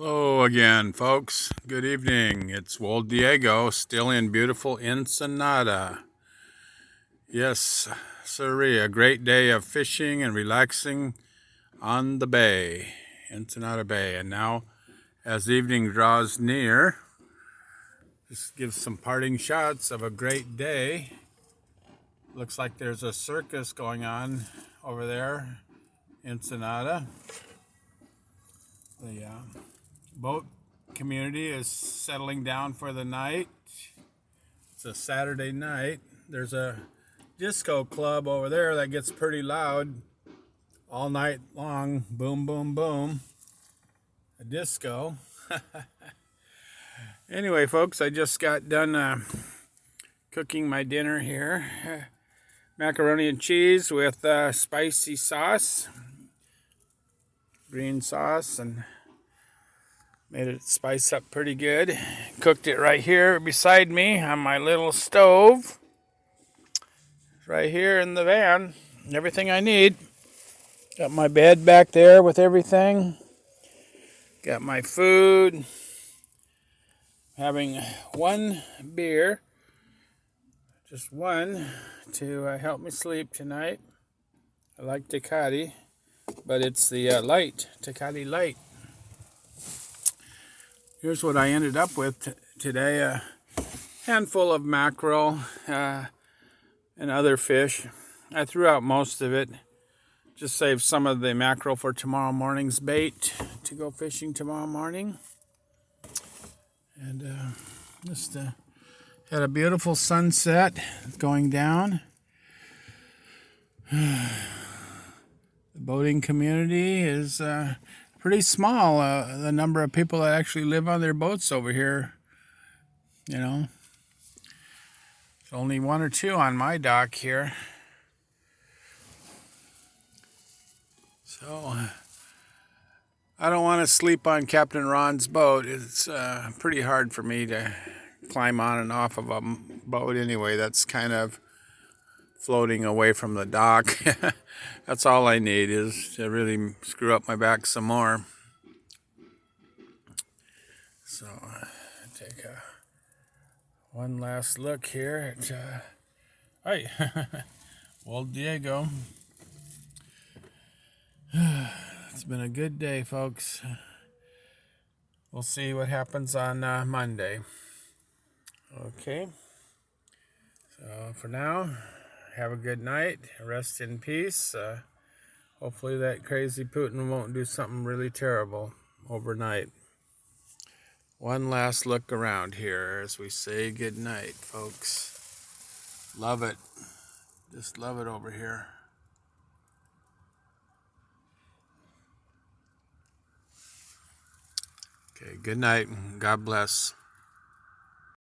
Hello again, folks. Good evening. It's Walt Diego, still in beautiful Ensenada. Yes, sirree, a great day of fishing and relaxing on the bay, Ensenada Bay. And now, as evening draws near, just give some parting shots of a great day. Looks like there's a circus going on over there, Ensenada. The boat community is settling down for the night. It's a Saturday night. There's a disco club over there that gets pretty loud all night long. Boom, boom, boom. A disco. Anyway, folks, I just got done cooking my dinner here. Macaroni and cheese with spicy sauce, green sauce, and made it spice up pretty good. Cooked it right here beside me on my little stove. Right here in the van. Everything I need. Got my bed back there with everything. Got my food. Having one beer. Just one to help me sleep tonight. I like Capt, but it's the light, Capt Light. Here's what I ended up with today. A handful of mackerel and other fish. I threw out most of it. Just saved some of the mackerel for tomorrow morning's bait to go fishing tomorrow morning. And just had a beautiful sunset going down. The boating community is pretty small. The number of people that actually live on their boats over here, there's only one or two on my dock here. So I don't want to sleep on Captain Ron's boat. It's pretty hard for me to climb on and off of a boat anyway. That's kind of floating away from the dock. That's all I need is to really screw up my back some more. So take one last look here at hi, Walt Diego. It's been a good day, folks. We'll see what happens on Monday. Okay. So for now, have a good night. Rest in peace. Hopefully that crazy Putin won't do something really terrible overnight. One last look around here as we say good night, folks. Love it. Just love it over here. Okay, good night. God bless.